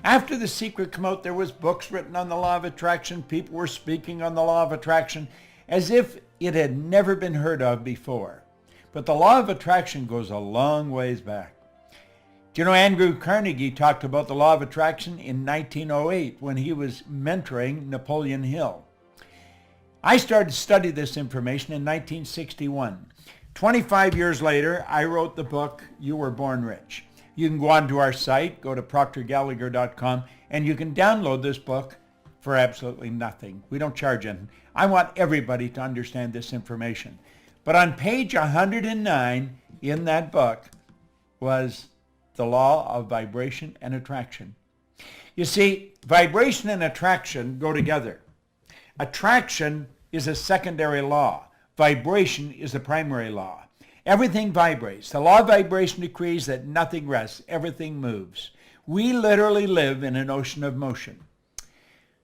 After The Secret came out, there was books written on the law of attraction. People were speaking on the law of attraction as if it had never been heard of before. But the law of attraction goes a long ways back. Do you know Andrew Carnegie talked about the law of attraction in 1908 when he was mentoring Napoleon Hill? I started to study this information in 1961. 25 years later, I wrote the book, You Were Born Rich. You can go onto our site, go to proctorgallagher.com, and you can download this book for absolutely nothing. We don't charge anything. I want everybody to understand this information. But on page 109 in that book was the law of vibration and attraction. You see, vibration and attraction go together. Attraction is a secondary law. Vibration is the primary law. Everything vibrates. The law of vibration decrees that nothing rests. Everything moves. We literally live in an ocean of motion.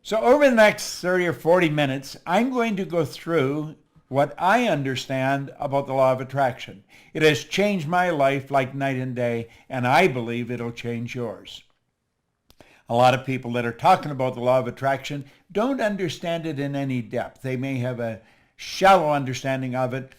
So over the next 30 or 40 minutes, I'm going to go through what I understand about the law of attraction. It has changed my life like night and day, and I believe it'll change yours. A lot of people that are talking about the law of attraction don't understand it in any depth. They may have a shallow understanding of it,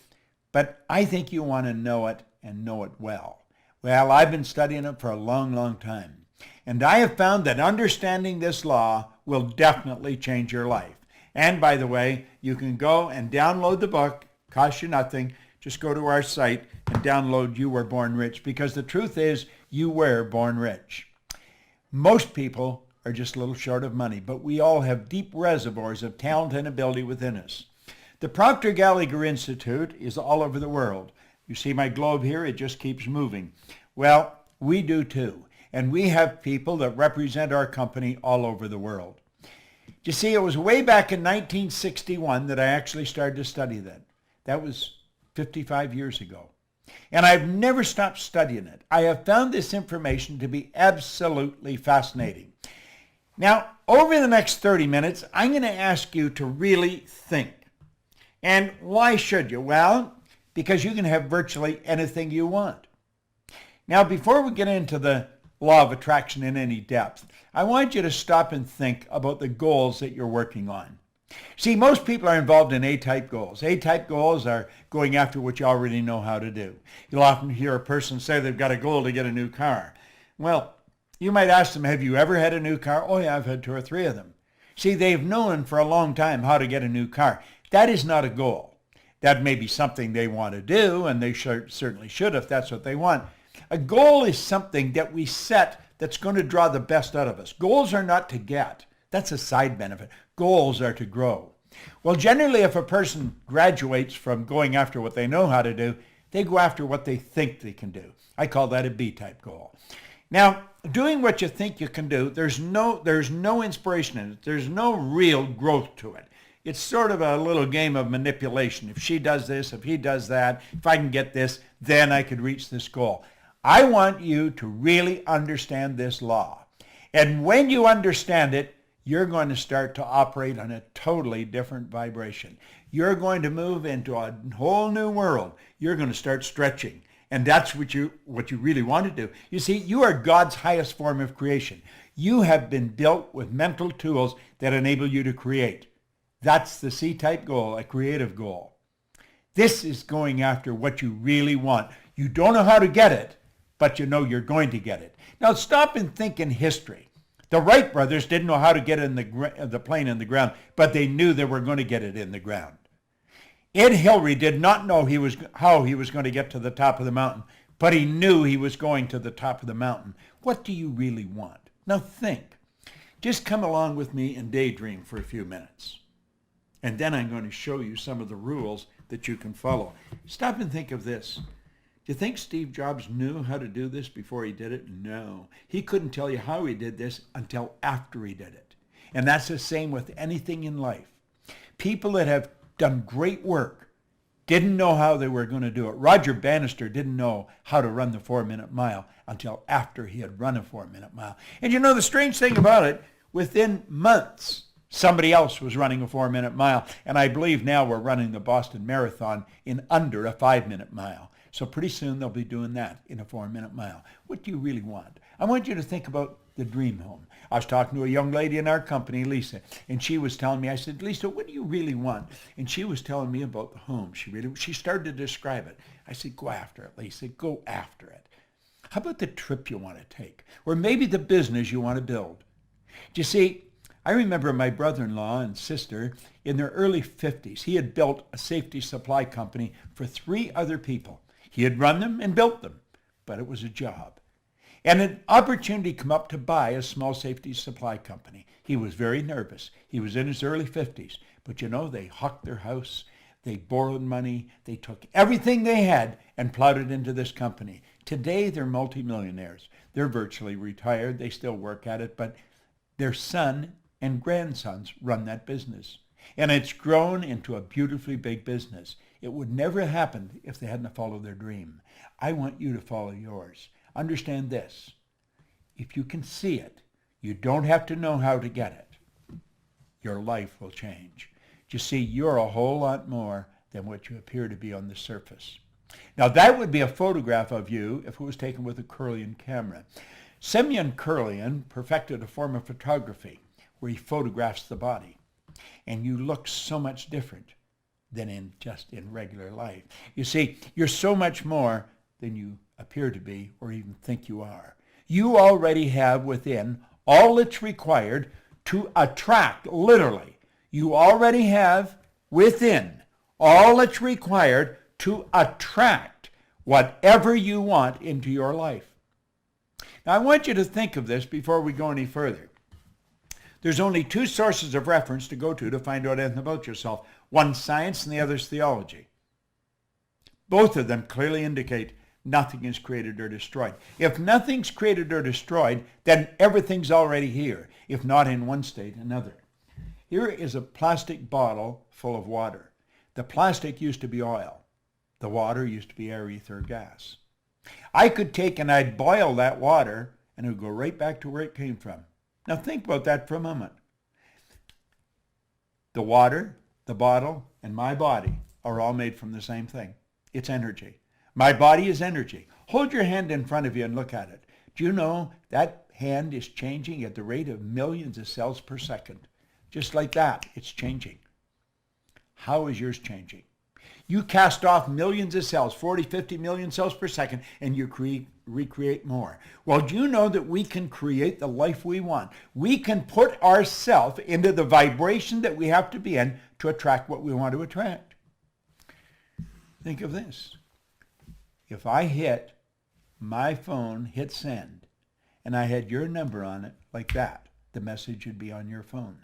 but I think you want to know it and know it well. Well, I've been studying it for a long, long time, and I have found that understanding this law will definitely change your life. And by the way, you can go and download the book, costs you nothing. Just go to our site and download You Were Born Rich, because the truth is you were born rich. Most people are just a little short of money, but we all have deep reservoirs of talent and ability within us. The Proctor Gallagher Institute is all over the world. You see my globe here, it just keeps moving. Well, we do too, and we have people that represent our company all over the world. You see, it was way back in 1961 that I actually started to study that. That was 55 years ago. And I've never stopped studying it. I have found this information to be absolutely fascinating. Now, over the next 30 minutes, I'm going to ask you to really think. And why should you? Well, because you can have virtually anything you want. Now, before we get into the law of attraction in any depth, I want you to stop and think about the goals that you're working on. See, most people are involved in A-type goals. A-type goals are going after what you already know how to do. You'll often hear a person say they've got a goal to get a new car. Well, you might ask them, have you ever had a new car? Oh yeah, I've had 2 or 3 of them. See, they've known for a long time how to get a new car. That is not a goal. That may be something they want to do, and they certainly should if that's what they want. A goal is something that we set that's going to draw the best out of us. Goals are not to get. That's a side benefit. Goals are to grow. Well, generally, if a person graduates from going after what they know how to do, they go after what they think they can do. I call that a B-type goal. Now, doing what you think you can do, there's no inspiration in it. There's no real growth to it. It's sort of a little game of manipulation. If she does this, if he does that, if I can get this, then I could reach this goal. I want you to really understand this law. And when you understand it, you're going to start to operate on a totally different vibration. You're going to move into a whole new world. You're going to start stretching. And that's what you really want to do. You see, you are God's highest form of creation. You have been built with mental tools that enable you to create. That's the C-type goal, a creative goal. This is going after what you really want. You don't know how to get it, but you know you're going to get it. Now stop and think in history. The Wright brothers didn't know how to get the plane in the ground, but they knew they were going to get it in the ground. Ed Hillary did not know how he was going to get to the top of the mountain, but he knew he was going to the top of the mountain. What do you really want? Now think. Just come along with me and daydream for a few minutes. And then I'm going to show you some of the rules that you can follow. Stop and think of this. Do you think Steve Jobs knew how to do this before he did it? No. He couldn't tell you how he did this until after he did it. And that's the same with anything in life. People that have done great work didn't know how they were going to do it. Roger Bannister didn't know how to run the 4-minute mile until after he had run a 4-minute mile. And you know the strange thing about it, within months, somebody else was running a 4-minute mile. And I believe now we're running the Boston Marathon in under a 5-minute mile. So pretty soon they'll be doing that in a 4-minute mile. What do you really want? I want you to think about the dream home. I was talking to a young lady in our company, Lisa, and she was telling me, I said, Lisa, what do you really want? And she was telling me about the home. She started to describe it. I said, go after it, Lisa, go after it. How about the trip you want to take? Or maybe the business you want to build? Do you see, I remember my brother-in-law and sister in their early 50s. He had built a safety supply company for 3 other people. He had run them and built them, but it was a job. And an opportunity came up to buy a small safety supply company. He was very nervous. He was in his early 50s. But you know, they hawked their house. They borrowed money. They took everything they had and plowed it into this company. Today, they're multimillionaires. They're virtually retired. They still work at it, but their son and grandsons run that business. And it's grown into a beautifully big business. It would never have happened if they hadn't followed their dream. I want you to follow yours. Understand this. If you can see it, you don't have to know how to get it. Your life will change. You see, you're a whole lot more than what you appear to be on the surface. Now, that would be a photograph of you if it was taken with a Kirlian camera. Semyon Kirlian perfected a form of photography where he photographs the body. And you look so much different than in regular life. You see, you're so much more than you appear to be or even think you are. You already have within all that's required to attract, literally. You already have within all that's required to attract whatever you want into your life. Now, I want you to think of this before we go any further. There's only 2 sources of reference to go to find out anything about yourself. One's science and the other's theology. Both of them clearly indicate nothing is created or destroyed. If nothing's created or destroyed, then everything's already here, if not in one state, another. Here is a plastic bottle full of water. The plastic used to be oil. The water used to be air, ether, gas. I could take and I'd boil that water and it would go right back to where it came from. Now think about that for a moment. The water, the bottle, and my body are all made from the same thing. It's energy. My body is energy. Hold your hand in front of you and look at it. Do you know that hand is changing at the rate of millions of cells per second? Just like that, it's changing. How is yours changing? You cast off millions of cells, 40, 50 million cells per second, and you recreate more. Well, do you know that we can create the life we want? We can put ourselves into the vibration that we have to be in to attract what we want to attract. Think of this. If I hit my phone, hit send, and I had your number on it like that, the message would be on your phone.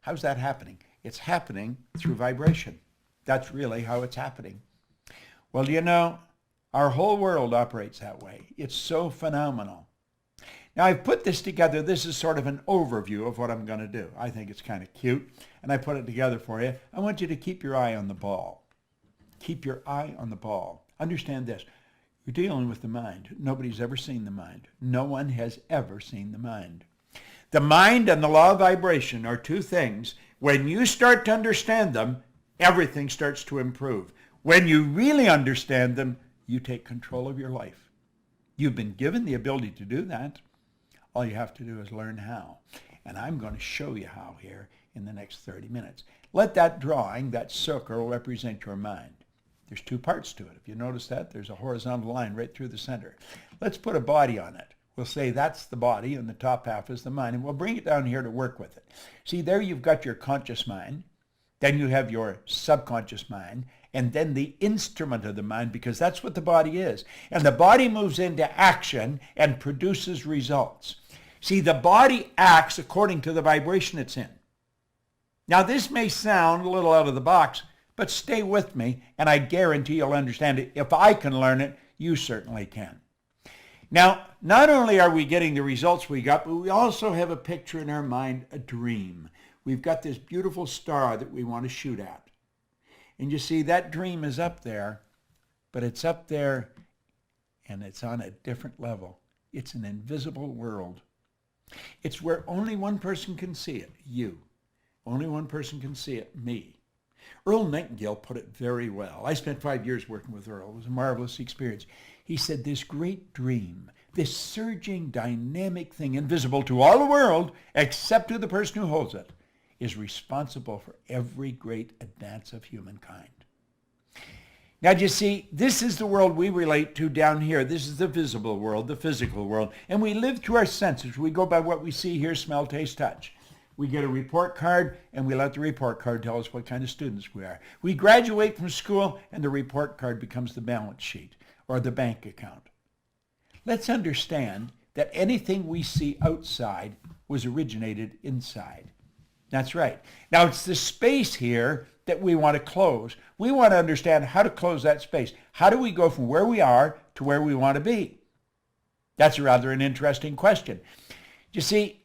How's that happening? It's happening through vibration. That's really how it's happening. Well, you know, our whole world operates that way. It's so phenomenal. Now, I've put this together. This is sort of an overview of what I'm going to do. I think it's kind of cute, and I put it together for you. I want you to keep your eye on the ball. Keep your eye on the ball. Understand this. You're dealing with the mind. Nobody's ever seen the mind. No one has ever seen the mind. The mind and the law of vibration are 2 things. When you start to understand them, everything starts to improve. When you really understand them, you take control of your life. You've been given the ability to do that. All you have to do is learn how. And I'm going to show you how here in the next 30 minutes. Let that drawing, that circle, represent your mind. There's 2 parts to it. If you notice that, there's a horizontal line right through the center. Let's put a body on it. We'll say that's the body and the top half is the mind, and we'll bring it down here to work with it. See, there you've got your conscious mind, then you have your subconscious mind, and then the instrument of the mind, because that's what the body is. And the body moves into action and produces results. See, the body acts according to the vibration it's in. Now, this may sound a little out of the box, but stay with me, and I guarantee you'll understand it. If I can learn it, you certainly can. Now, not only are we getting the results we got, but we also have a picture in our mind, a dream. We've got this beautiful star that we want to shoot at. And you see, that dream is up there, but it's up there and it's on a different level. It's an invisible world. It's where only one person can see it, you. Only one person can see it, me. Earl Nightingale put it very well. I spent 5 years working with Earl. It was a marvelous experience. He said, this great dream this surging, dynamic thing, invisible to all the world, except to the person who holds it, is responsible for every great advance of humankind. Now, you see, this is the world we relate to down here. This is the visible world, the physical world. And we live through our senses. We go by what we see, hear, smell, taste, touch. We get a report card, and we let the report card tell us what kind of students we are. We graduate from school, and the report card becomes the balance sheet or the bank account. Let's understand that anything we see outside was originated inside. That's right. Now, it's the space here that we want to close. We want to understand how to close that space. How do we go from where we are to where we want to be? That's rather an interesting question. You see,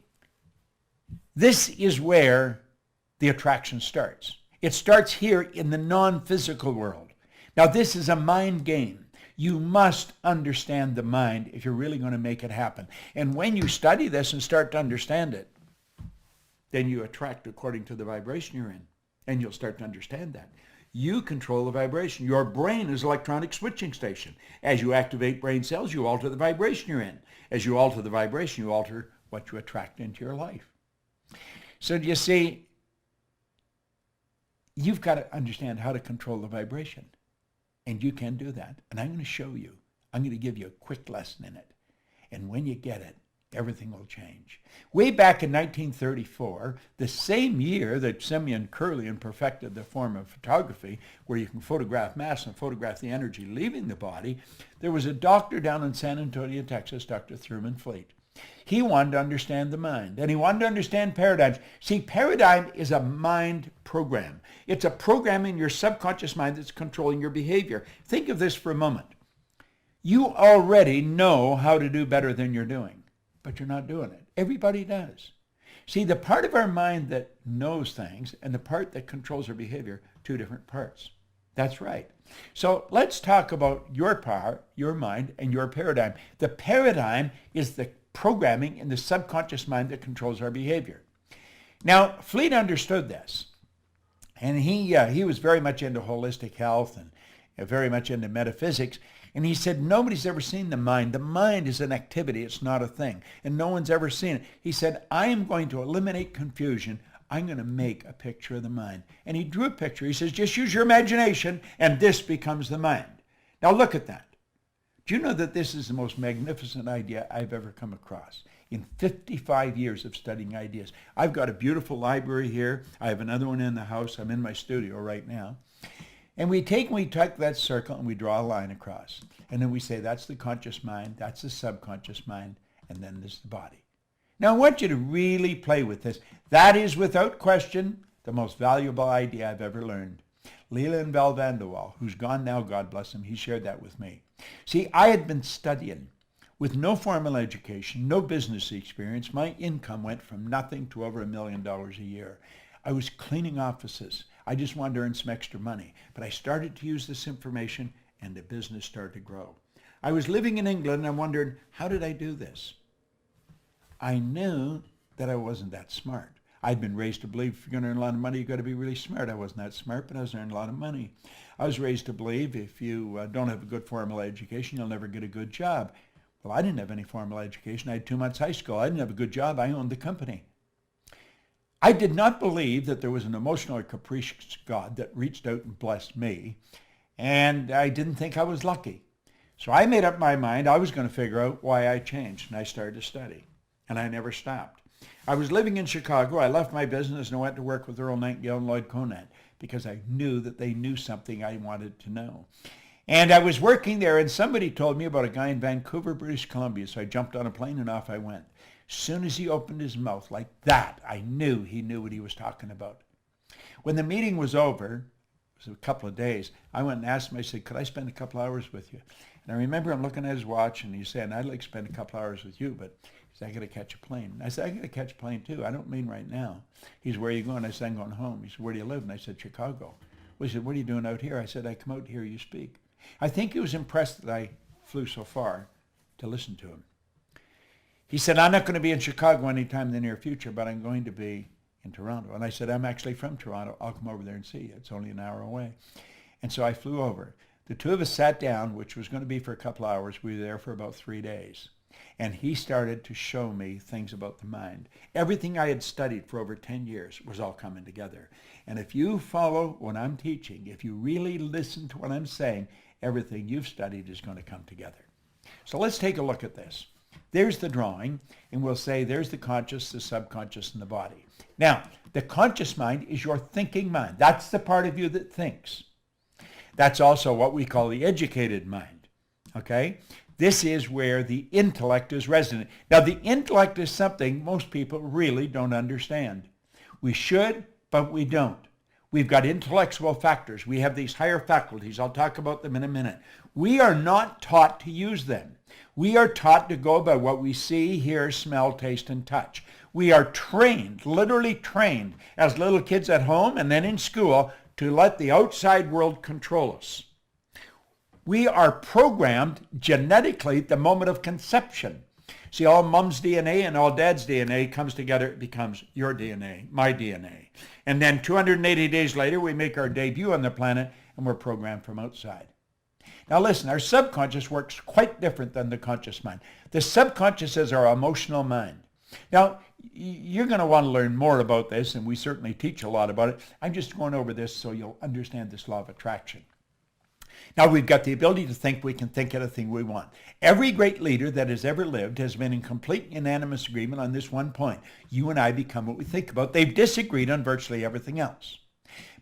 this is where the attraction starts. It starts here in the non-physical world. Now, this is a mind game. You must understand the mind if you're really going to make it happen. And when you study this and start to understand it, then you attract according to the vibration you're in. And you'll start to understand that. You control the vibration. Your brain is an electronic switching station. As you activate brain cells, you alter the vibration you're in. As you alter the vibration, you alter what you attract into your life. So do you see, you've got to understand how to control the vibration. And you can do that. And I'm going to show you. I'm going to give you a quick lesson in it. And when you get it, everything will change. Way back in 1934, the same year that Simeon Kirlian perfected the form of photography, where you can photograph mass and photograph the energy leaving the body, there was a doctor down in San Antonio, Texas, Dr. Thurman Fleet. He wanted to understand the mind, and he wanted to understand paradigms. See, paradigm is a mind program. It's a program in your subconscious mind that's controlling your behavior. Think of this for a moment. You already know how to do better than you're doing, but you're not doing it. Everybody does. See, the part of our mind that knows things and the part that controls our behavior, two different parts. That's right. So let's talk about your power, your mind, and your paradigm. The paradigm is the programming in the subconscious mind that controls our behavior. Now, Fleet understood this, and he was very much into holistic health and very much into metaphysics. And he said, nobody's ever seen the mind. The mind is an activity. It's not a thing. And no one's ever seen it. He said, I am going to eliminate confusion. I'm going to make a picture of the mind. And he drew a picture. He says, just use your imagination, and this becomes the mind. Now look at that. Do you know that this is the most magnificent idea I've ever come across? In 55 years of studying ideas. I've got a beautiful library here. I have another one in the house. I'm in my studio right now. And we take that circle and we draw a line across. And then we say, that's the conscious mind, that's the subconscious mind, and then there's the body. Now I want you to really play with this. That is, without question, the most valuable idea I've ever learned. Leland Bell van der Waal, who's gone now, God bless him, he shared that with me. See, I had been studying with no formal education, no business experience. My income went from nothing to over $1 million a year. I was cleaning offices. I just wanted to earn some extra money. But I started to use this information, and the business started to grow. I was living in England, and I wondered, how did I do this? I knew that I wasn't that smart. I'd been raised to believe if you're going to earn a lot of money, you've got to be really smart. I wasn't that smart, but I was earning a lot of money. I was raised to believe if you don't have a good formal education, you'll never get a good job. Well, I didn't have any formal education. I had 2 months high school. I didn't have a good job. I owned the company. I did not believe that there was an emotional or capricious God that reached out and blessed me, and I didn't think I was lucky. So I made up my mind I was going to figure out why I changed, and I started to study, and I never stopped. I was living in Chicago. I left my business and I went to work with Earl Nightingale and Lloyd Conant because I knew that they knew something I wanted to know. And I was working there, and somebody told me about a guy in Vancouver, British Columbia, so I jumped on a plane and off I went. As soon as he opened his mouth like that, I knew he knew what he was talking about. When the meeting was over, it was a couple of days, I went and asked him, I said, could I spend a couple hours with you? And I remember him looking at his watch, and he said, I'd like to spend a couple hours with you, but he said, I got to catch a plane. And I said, I got to catch a plane too. I don't mean right now. He said, where are you going? I said, I'm going home. He said, where do you live? And I said, Chicago. Well, he said, what are you doing out here? I said, I come out to hear you speak. I think he was impressed that I flew so far to listen to him. He said, I'm not going to be in Chicago anytime in the near future, but I'm going to be in Toronto. And I said, I'm actually from Toronto. I'll come over there and see you. It's only an hour away. And so I flew over. The two of us sat down, which was going to be for a couple hours. We were there for about 3 days. And he started to show me things about the mind. Everything I had studied for over 10 years was all coming together. And if you follow what I'm teaching, if you really listen to what I'm saying, everything you've studied is going to come together. So let's take a look at this. There's the drawing, and we'll say there's the conscious, the subconscious, and the body. Now, the conscious mind is your thinking mind. That's the part of you that thinks. That's also what we call the educated mind. Okay? This is where the intellect is resident. Now, the intellect is something most people really don't understand. We should, but we don't. We've got intellectual factors. We have these higher faculties. I'll talk about them in a minute. We are not taught to use them. We are taught to go by what we see, hear, smell, taste, and touch. We are trained, literally trained, as little kids at home and then in school to let the outside world control us. We are programmed genetically at the moment of conception. See, all mom's DNA and all dad's DNA comes together, it becomes your DNA, my DNA. And then 280 days later, we make our debut on the planet and we're programmed from outside. Now listen, our subconscious works quite different than the conscious mind. The subconscious is our emotional mind. Now, you're going to want to learn more about this, and we certainly teach a lot about it. I'm just going over this so you'll understand this law of attraction. Now, we've got the ability to think. We can think anything we want. Every great leader that has ever lived has been in complete unanimous agreement on this one point. You and I become what we think about. They've disagreed on virtually everything else.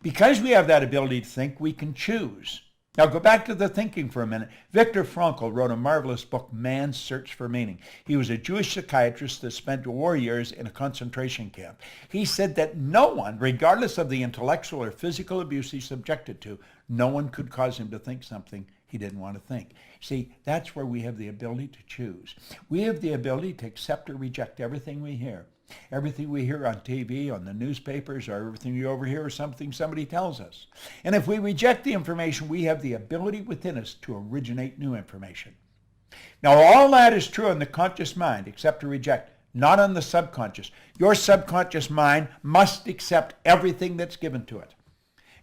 Because we have that ability to think, we can choose. Now, go back to the thinking for a minute. Viktor Frankl wrote a marvelous book, Man's Search for Meaning. He was a Jewish psychiatrist that spent war years in a concentration camp. He said that no one, regardless of the intellectual or physical abuse he's subjected to, no one could cause him to think something he didn't want to think. See, that's where we have the ability to choose. We have the ability to accept or reject everything we hear. Everything we hear on TV, on the newspapers, or everything you overhear is something somebody tells us. And if we reject the information, we have the ability within us to originate new information. Now, all that is true in the conscious mind, accept or reject, not on the subconscious. Your subconscious mind must accept everything that's given to it.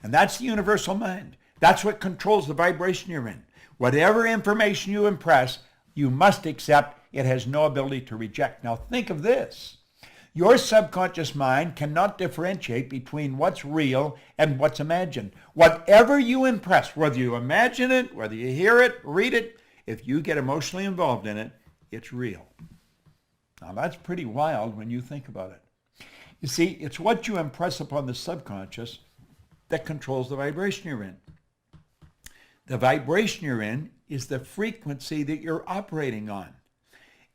And that's the universal mind. That's what controls the vibration you're in. Whatever information you impress, you must accept. It has no ability to reject. Now, think of this. Your subconscious mind cannot differentiate between what's real and what's imagined. Whatever you impress, whether you imagine it, whether you hear it, read it, if you get emotionally involved in it, it's real. Now that's pretty wild when you think about it. You see, it's what you impress upon the subconscious that controls the vibration you're in. The vibration you're in is the frequency that you're operating on.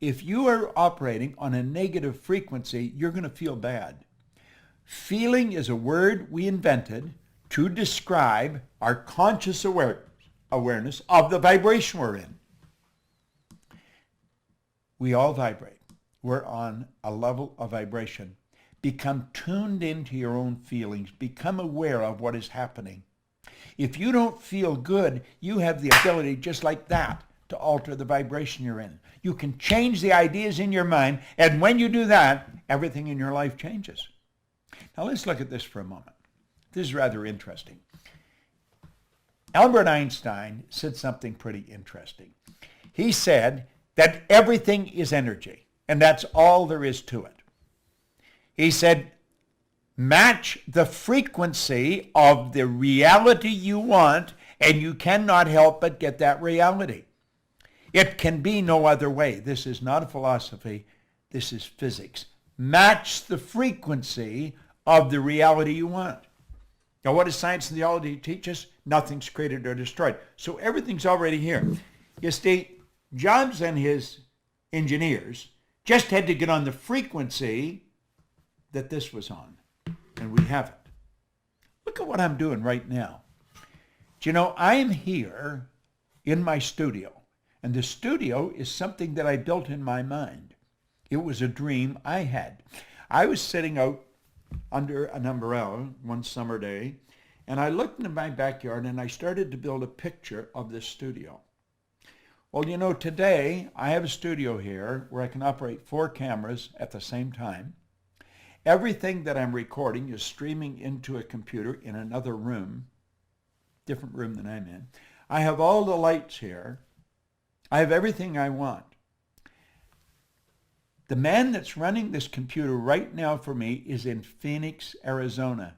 If you are operating on a negative frequency, you're going to feel bad. Feeling is a word we invented to describe our conscious awareness of the vibration we're in. We all vibrate. We're on a level of vibration. Become tuned into your own feelings. Become aware of what is happening. If you don't feel good, you have the ability just like that to alter the vibration you're in. You can change the ideas in your mind, and when you do that, everything in your life changes. Now let's look at this for a moment. This is rather interesting. Albert Einstein said something pretty interesting. He said that everything is energy, and that's all there is to it. He said, match the frequency of the reality you want, and you cannot help but get that reality. It can be no other way. This is not a philosophy. This is physics. Match the frequency of the reality you want. Now, what does science and theology teach us? Nothing's created or destroyed. So everything's already here. You see, Jobs and his engineers just had to get on the frequency that this was on. And we have it. Look at what I'm doing right now. Do you know, I'm here in my studio. And the studio is something that I built in my mind. It was a dream I had. I was sitting out under an umbrella one summer day, and I looked into my backyard and I started to build a picture of this studio. Well, you know, today I have a studio here where I can operate 4 cameras at the same time. Everything that I'm recording is streaming into a computer in another room, different room than I'm in. I have all the lights here. I have everything I want. The man that's running this computer right now for me is in Phoenix, Arizona.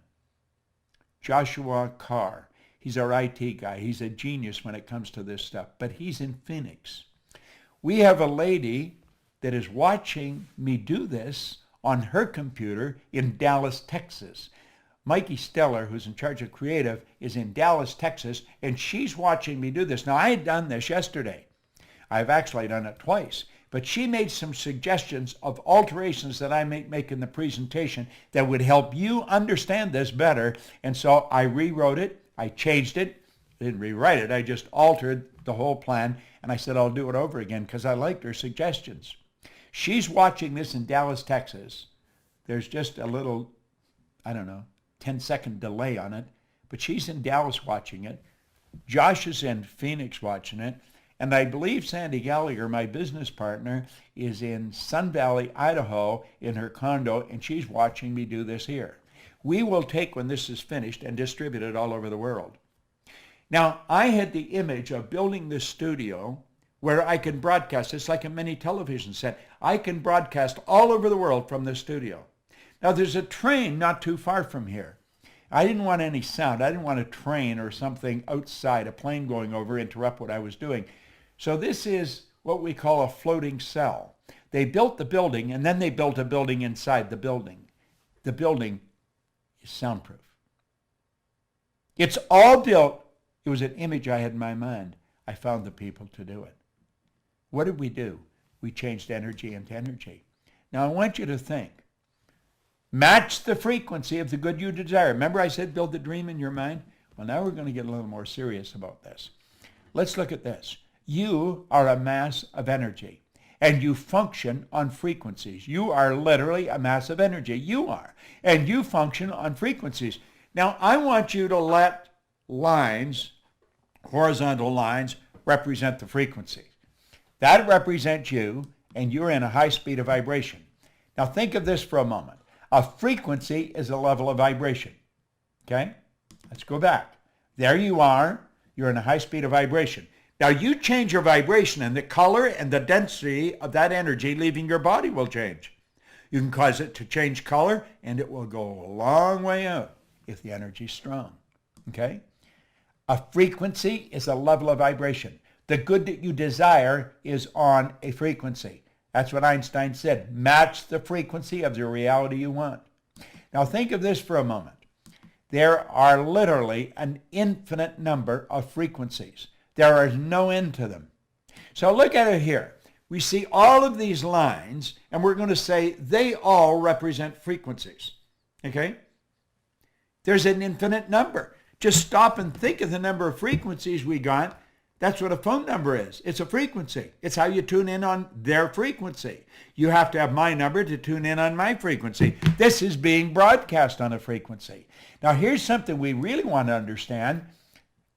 Joshua Carr. He's our IT guy. He's a genius when it comes to this stuff, but he's in Phoenix. We have a lady that is watching me do this on her computer in Dallas, Texas. Mikey Steller, who's in charge of creative, is in Dallas, Texas, and she's watching me do this. Now, I had done this yesterday. I've actually done it twice. But she made some suggestions of alterations that I might make in the presentation that would help you understand this better. And so I rewrote it. I changed it. I didn't rewrite it. I just altered the whole plan. And I said, I'll do it over again because I liked her suggestions. She's watching this in Dallas, Texas. There's just a little, 10-second delay on it. But she's in Dallas watching it. Josh is in Phoenix watching it. And I believe Sandy Gallagher, my business partner, is in Sun Valley, Idaho, in her condo, and she's watching me do this here. We will take, when this is finished, and distribute it all over the world. Now, I had the image of building this studio where I can broadcast. It's like a mini television set. I can broadcast all over the world from this studio. Now, there's a train not too far from here. I didn't want any sound. I didn't want a train or something outside, a plane going over, interrupt what I was doing. So this is what we call a floating cell. They built the building, and then they built a building inside the building. The building is soundproof. It's all built. It was an image I had in my mind. I found the people to do it. What did we do? We changed energy into energy. Now I want you to think. Match the frequency of the good you desire. Remember I said build the dream in your mind? Well, now we're going to get a little more serious about this. Let's look at this. You are a mass of energy, and you function on frequencies. You are literally a mass of energy. You are, and you function on frequencies. Now, I want you to let lines, horizontal lines, represent the frequency. That represents you, and you're in a high speed of vibration. Now, think of this for a moment. A frequency is a level of vibration. Okay? Let's go back. There you are. You're in a high speed of vibration. Now you change your vibration and the color and the density of that energy leaving your body will change. You can cause it to change color and it will go a long way out if the energy is strong. Okay? A frequency is a level of vibration. The good that you desire is on a frequency. That's what Einstein said. Match the frequency of the reality you want. Now think of this for a moment. There are literally an infinite number of frequencies. There is no end to them. So look at it here. We see all of these lines, and we're going to say they all represent frequencies. Okay? There's an infinite number. Just stop and think of the number of frequencies we got. That's what a phone number is. It's a frequency. It's how you tune in on their frequency. You have to have my number to tune in on my frequency. This is being broadcast on a frequency. Now here's something we really want to understand.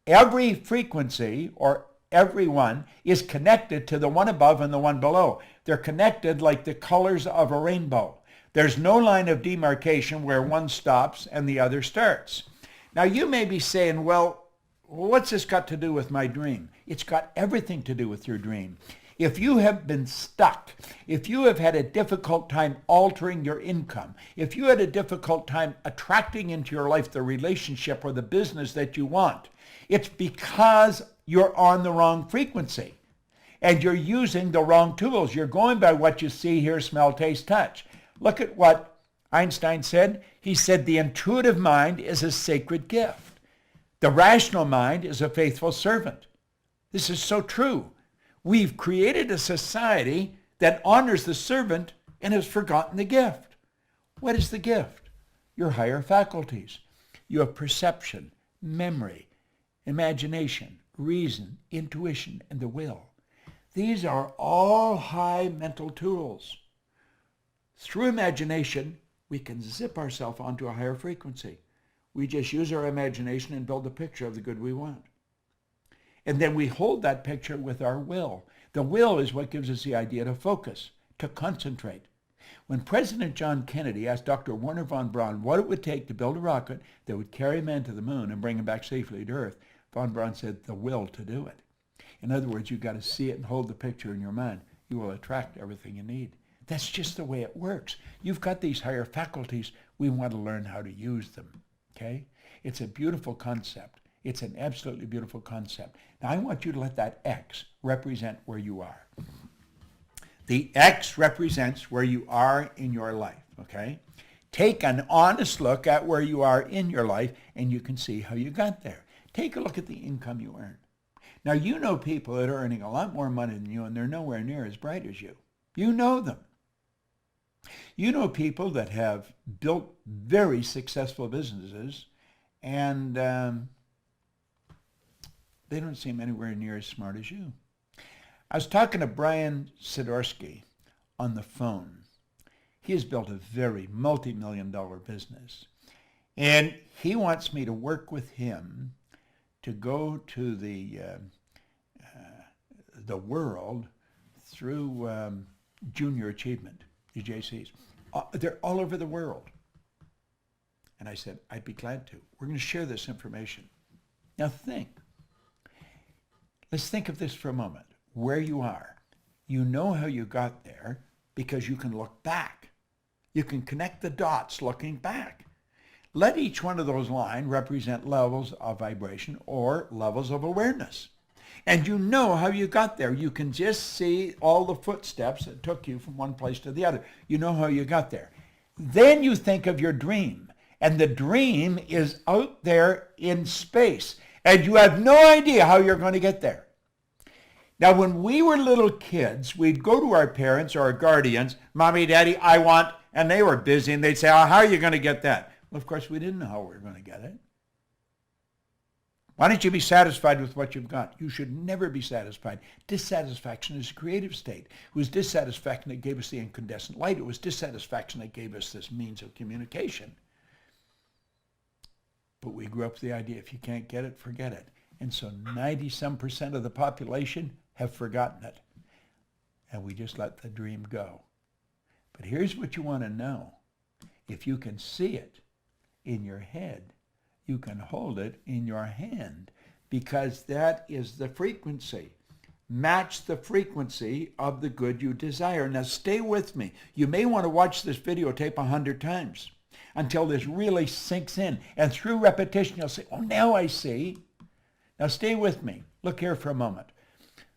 Every frequency, or every one, is connected to the one above and the one below. They're connected like the colors of a rainbow. There's no line of demarcation where one stops and the other starts. Now you may be saying, well, what's this got to do with my dream? It's got everything to do with your dream. If you have been stuck, if you have had a difficult time altering your income, if you had a difficult time attracting into your life the relationship or the business that you want, it's because you're on the wrong frequency and you're using the wrong tools. You're going by what you see, hear, smell, taste, touch. Look at what Einstein said. He said the intuitive mind is a sacred gift. The rational mind is a faithful servant. This is so true. We've created a society that honors the servant and has forgotten the gift. What is the gift? Your higher faculties. You have perception, memory, imagination, reason, intuition, and the will. These are all high mental tools. Through imagination, we can zip ourselves onto a higher frequency. We just use our imagination and build a picture of the good we want. And then we hold that picture with our will. The will is what gives us the idea to focus, to concentrate. When President John Kennedy asked Dr. Wernher von Braun what it would take to build a rocket that would carry man to the moon and bring him back safely to Earth, von Braun said, the will to do it. In other words, you've got to see it and hold the picture in your mind. You will attract everything you need. That's just the way it works. You've got these higher faculties. We want to learn how to use them, okay? It's a beautiful concept. It's an absolutely beautiful concept. Now, I want you to let that X represent where you are. The X represents where you are in your life, okay? Take an honest look at where you are in your life, and you can see how you got there. Take a look at the income you earn. Now, you know people that are earning a lot more money than you, and they're nowhere near as bright as you. You know them. You know people that have built very successful businesses, and they don't seem anywhere near as smart as you. I was talking to Brian Sidorsky on the phone. He has built a very multi-million-dollar business, and he wants me to work with him to go to the world through junior achievement, the JCs. They're all over the world. And I said, I'd be glad to. We're going to share this information. Now think. Let's think of this for a moment. Where you are. You know how you got there because you can look back. You can connect the dots looking back. Let each one of those lines represent levels of vibration or levels of awareness. And you know how you got there. You can just see all the footsteps that took you from one place to the other. You know how you got there. Then you think of your dream. And the dream is out there in space. And you have no idea how you're going to get there. Now, when we were little kids, we'd go to our parents or our guardians, Mommy, Daddy, I want, and they were busy, and they'd say, oh, how are you going to get that? Well, of course, we didn't know how we were going to get it. Why don't you be satisfied with what you've got? You should never be satisfied. Dissatisfaction is a creative state. It was dissatisfaction that gave us the incandescent light. It was dissatisfaction that gave us this means of communication. But we grew up with the idea, if you can't get it, forget it. And so 90-some% of the population have forgotten it. And we just let the dream go. But here's what you want to know. If you can see it in your head, you can hold it in your hand, because that is the frequency. Match the frequency of the good you desire. Now stay with me. You may want to watch this videotape 100 times until this really sinks in. And through repetition, you'll say, oh, now I see. Now stay with me. Look here for a moment.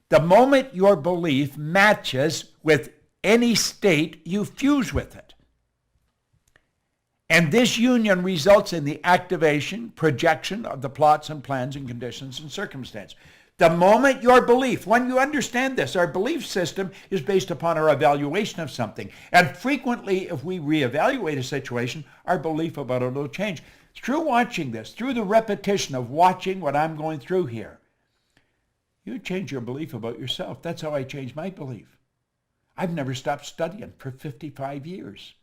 The moment your belief matches with any state, you fuse with it. And this union results in the activation, projection of the plots and plans and conditions and circumstance. The moment your belief, when you understand this, our belief system is based upon our evaluation of something. And frequently, if we reevaluate a situation, our belief about it will change. Through watching this, through the repetition of watching what I'm going through here, you change your belief about yourself. That's how I changed my belief. I've never stopped studying for 55 years.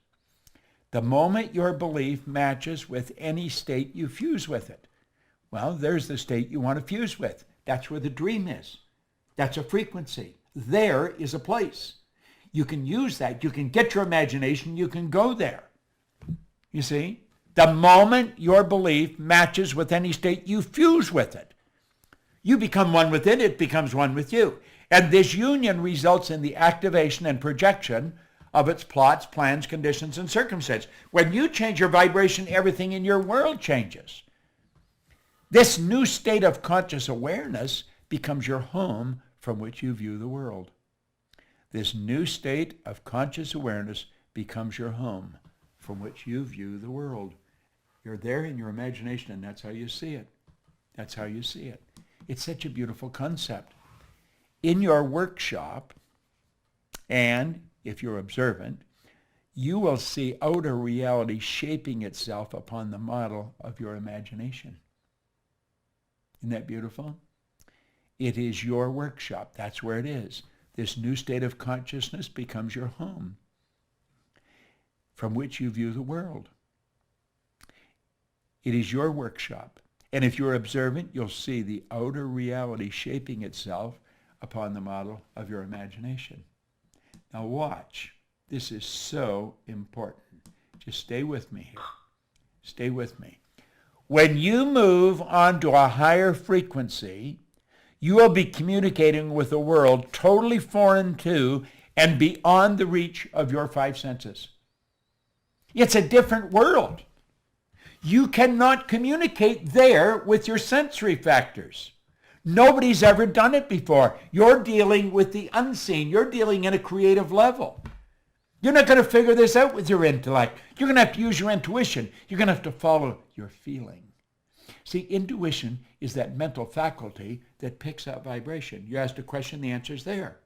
The moment your belief matches with any state, you fuse with it. Well, there's the state you want to fuse with. That's where the dream is. That's a frequency. There is a place. You can use that. You can get your imagination. You can go there. You see? The moment your belief matches with any state, you fuse with it. You become one with it. It becomes one with you. And this union results in the activation and projection of its plots, plans, conditions, and circumstances. When you change your vibration, everything in your world changes. This new state of conscious awareness becomes your home from which you view the world. This new state of conscious awareness becomes your home from which you view the world. You're there in your imagination, and that's how you see it. That's how you see it. It's such a beautiful concept. In your workshop, and if you're observant, you will see outer reality shaping itself upon the model of your imagination. Isn't that beautiful? It is your workshop. That's where it is. This new state of consciousness becomes your home from which you view the world. It is your workshop. And if you're observant, you'll see the outer reality shaping itself upon the model of your imagination. Now watch. This is so important. Just stay with me here. Stay with me. When you move onto a higher frequency, you will be communicating with a world totally foreign to and beyond the reach of your five senses. It's a different world. You cannot communicate there with your sensory factors. Nobody's ever done it before. You're dealing with the unseen. You're dealing at a creative level. You're not going to figure this out with your intellect. You're going to have to use your intuition. You're going to have to follow your feeling. See, intuition is that mental faculty that picks up vibration. You asked a question, the answer's there.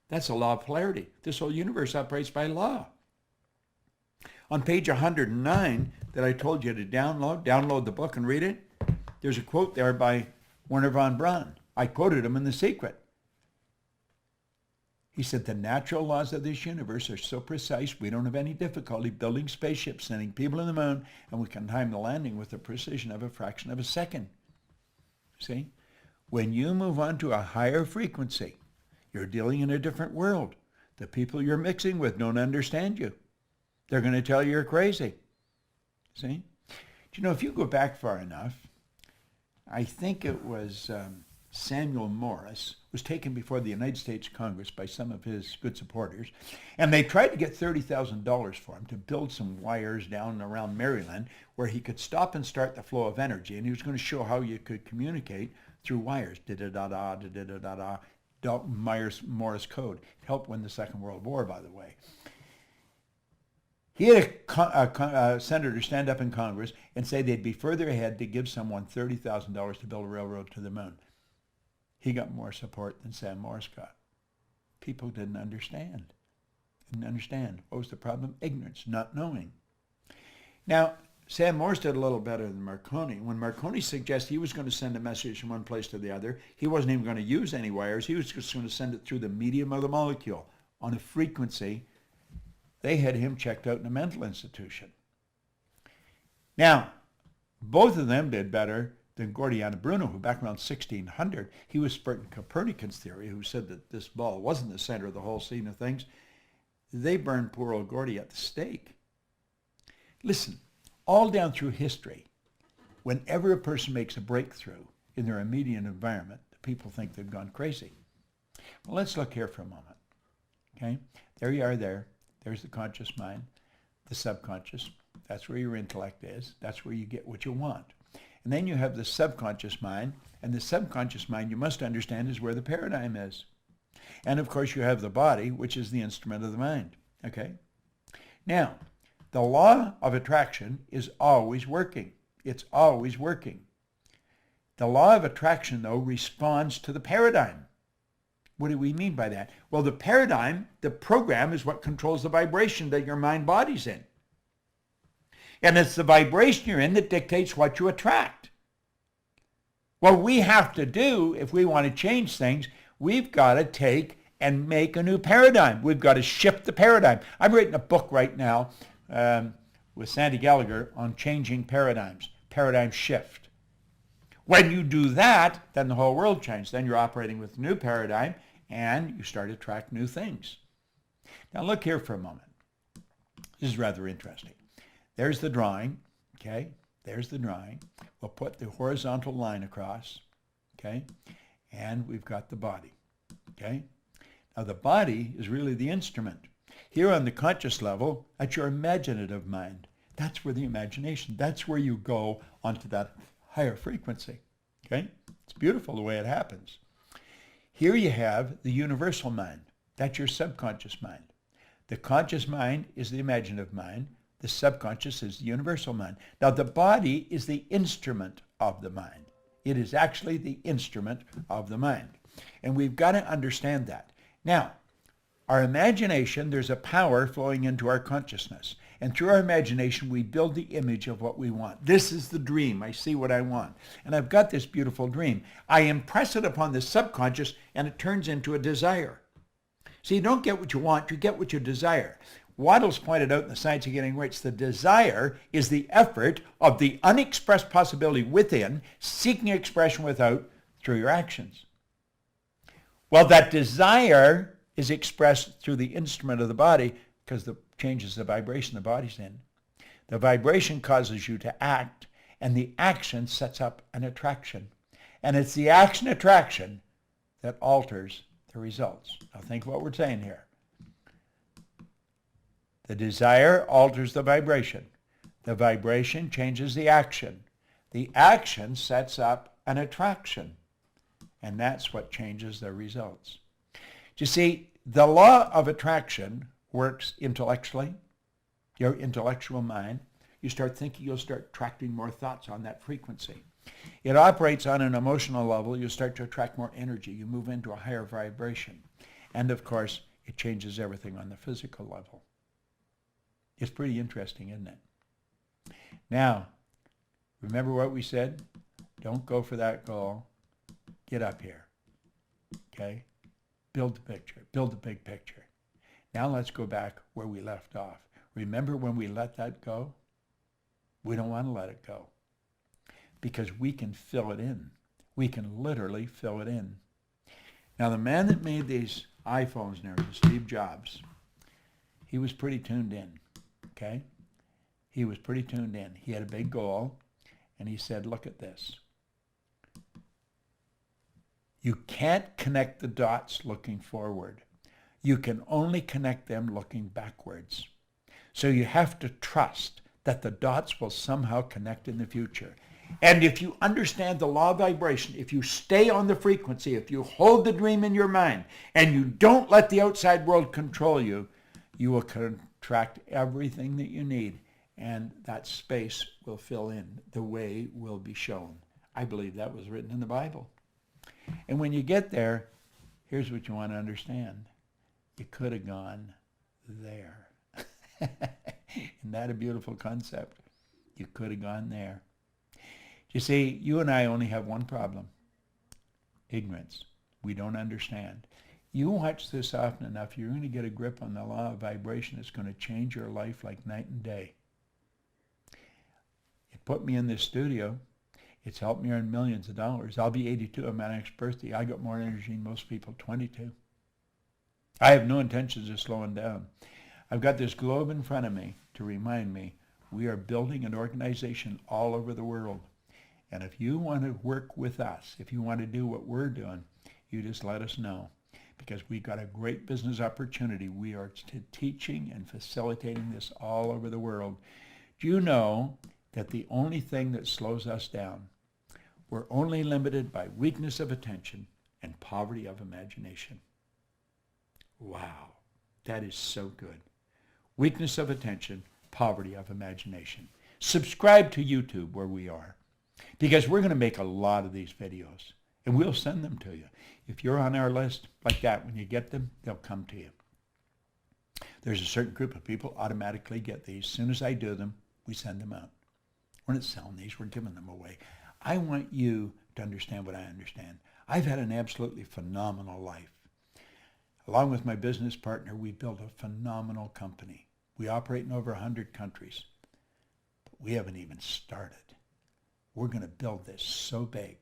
That's a law of polarity. This whole universe operates by law. On page 109 that I told you to download the book and read it, there's a quote there by Werner von Braun. I quoted him in The Secret. He said, the natural laws of this universe are so precise, we don't have any difficulty building spaceships, sending people to the moon, and we can time the landing with the precision of a fraction of a second. See? When you move on to a higher frequency, you're dealing in a different world. The people you're mixing with don't understand you. They're going to tell you you're crazy. See? Do you know, if you go back far enough, I think it was Samuel Morse was taken before the United States Congress by some of his good supporters, and they tried to get $30,000 for him to build some wires down around Maryland where he could stop and start the flow of energy, and he was going to show how you could communicate through wires. Da-da-da-da, da-da-da-da-da, Morse code. It helped win the Second World War, by the way. He had a senator stand up in Congress and say they'd be further ahead to give someone $30,000 to build a railroad to the moon. He got more support than Sam Morse got. People didn't understand. What was the problem? Ignorance, not knowing. Now, Sam Morse did a little better than Marconi. When Marconi suggested he was going to send a message from one place to the other, he wasn't even going to use any wires. He was just going to send it through the medium of the molecule on a frequency. They had him checked out in a mental institution. Now, both of them did better than Gordiano Bruno, who back around 1600, he was spurting Copernicus' theory, who said that this ball wasn't the center of the whole scene of things. They burned poor old Gordy at the stake. Listen, all down through history, whenever a person makes a breakthrough in their immediate environment, the people think they've gone crazy. Well, let's look here for a moment. Okay? There you are there. There's the conscious mind, the subconscious. That's where your intellect is. That's where you get what you want. And then you have the subconscious mind, and the subconscious mind, you must understand, is where the paradigm is. And of course you have the body, which is the instrument of the mind. Okay? Now, the law of attraction is always working. It's always working. The law of attraction, though, responds to the paradigm. What do we mean by that? Well, the paradigm, the program, is what controls the vibration that your mind body's in. And it's the vibration you're in that dictates what you attract. What we have to do, if we want to change things, we've got to take and make a new paradigm. We've got to shift the paradigm. I'm writing a book right now with Sandy Gallagher on changing paradigms, paradigm shift. When you do that, then the whole world changes. Then you're operating with a new paradigm, and you start to attract new things. Now look here for a moment. This is rather interesting. There's the drawing, okay? There's the drawing. We'll put the horizontal line across, okay? And we've got the body, okay? Now the body is really the instrument. Here on the conscious level, that's your imaginative mind. That's where the imagination, that's where you go onto that higher frequency, okay? It's beautiful the way it happens. Here you have the universal mind. That's your subconscious mind. The conscious mind is the imaginative mind. The subconscious is the universal mind. Now, the body is the instrument of the mind. It is actually the instrument of the mind. And we've got to understand that. Now, our imagination, there's a power flowing into our consciousness. And through our imagination, we build the image of what we want. This is the dream. I see what I want. And I've got this beautiful dream. I impress it upon the subconscious, and it turns into a desire. So you don't get what you want, you get what you desire. Waddell's pointed out in The Science of Getting Rich, the desire is the effort of the unexpressed possibility within, seeking expression without, through your actions. Well, that desire is expressed through the instrument of the body because it changes the vibration the body's in. The vibration causes you to act, and the action sets up an attraction. And it's the action attraction that alters the results. Now think of what we're saying here. The desire alters the vibration. The vibration changes the action. The action sets up an attraction. And that's what changes the results. You see, the law of attraction works intellectually, your intellectual mind. You start thinking, you'll start attracting more thoughts on that frequency. It operates on an emotional level. You start to attract more energy. You move into a higher vibration. And of course, it changes everything on the physical level. It's pretty interesting, isn't it? Now, remember what we said? Don't go for that goal. Get up here. Okay? Build the picture. Build the big picture. Now let's go back where we left off. Remember when we let that go? We don't want to let it go because we can fill it in. We can literally fill it in. Now the man that made these iPhones now, Steve Jobs, he was pretty tuned in, okay? He was pretty tuned in. He had a big goal, and he said, look at this. You can't connect the dots looking forward. You can only connect them looking backwards. So you have to trust that the dots will somehow connect in the future. And if you understand the law of vibration, if you stay on the frequency, if you hold the dream in your mind, and you don't let the outside world control you, you will contract everything that you need, and that space will fill in. The way will be shown. I believe that was written in the Bible. And when you get there, here's what you want to understand. You could have gone there. Isn't that a beautiful concept? You could have gone there. You see, you and I only have one problem. Ignorance. We don't understand. You watch this often enough, you're going to get a grip on the law of vibration. It's going to change your life like night and day. It put me in this studio. It's helped me earn millions of dollars. I'll be 82 on my next birthday. I got more energy than most people, 22. I have no intentions of slowing down. I've got this globe in front of me to remind me we are building an organization all over the world. And if you want to work with us, if you want to do what we're doing, you just let us know. Because we've got a great business opportunity. We are teaching and facilitating this all over the world. Do you know that the only thing that slows us down, we're only limited by weakness of attention and poverty of imagination? Wow, that is so good. Weakness of attention, poverty of imagination. Subscribe to YouTube where we are, because we're going to make a lot of these videos, and we'll send them to you. If you're on our list like that, when you get them, they'll come to you. There's a certain group of people automatically get these. As soon as I do them, we send them out. We're not selling these, we're giving them away. I want you to understand what I understand. I've had an absolutely phenomenal life. Along with my business partner, we built a phenomenal company. We operate in over 100 countries, but we haven't even started. We're going to build this so big.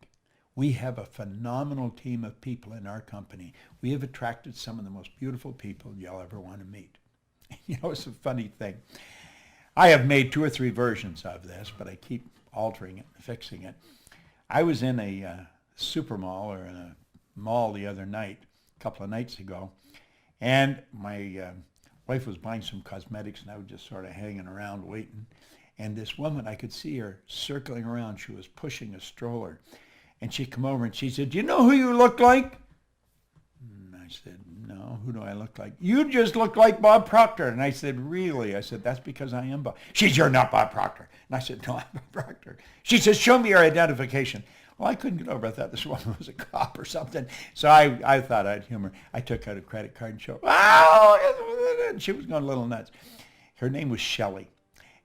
We have a phenomenal team of people in our company. We have attracted some of the most beautiful people you'll ever want to meet. You know, it's a funny thing. I have made 2 or 3 versions of this, but I keep altering it and fixing it. I was in a super mall or in a mall the other night, a couple of nights ago, and my wife was buying some cosmetics, and I was just sort of hanging around waiting. And this woman, I could see her circling around. She was pushing a stroller. And she come over and she said, "Do you know who you look like?" And I said, "No, who do I look like?" "You just look like Bob Proctor." And I said, "Really?" I said, "That's because I am Bob." She said, "You're not Bob Proctor." And I said, "No, I'm Bob Proctor." She says, "Show me your identification." Well, I couldn't get over it. I thought this woman was a cop or something. So I thought I'd humor. I took out a credit card and showed, "Oh!" And she was going a little nuts. Her name was Shelley.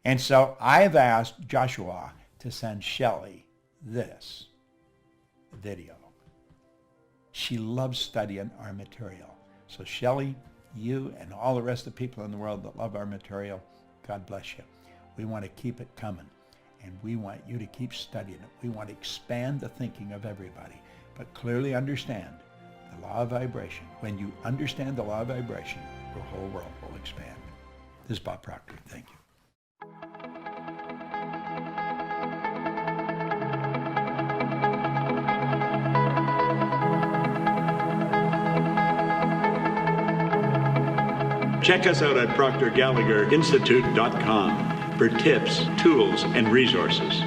And so I've asked Joshua to send Shelley this video. She loves studying our material. So Shelley, you and all the rest of the people in the world that love our material, God bless you. We want to keep it coming, and we want you to keep studying it. We want to expand the thinking of everybody, but clearly understand the law of vibration. When you understand the law of vibration, the whole world will expand. This is Bob Proctor. Thank you. Check us out at proctorgallagherinstitute.com for tips, tools, and resources.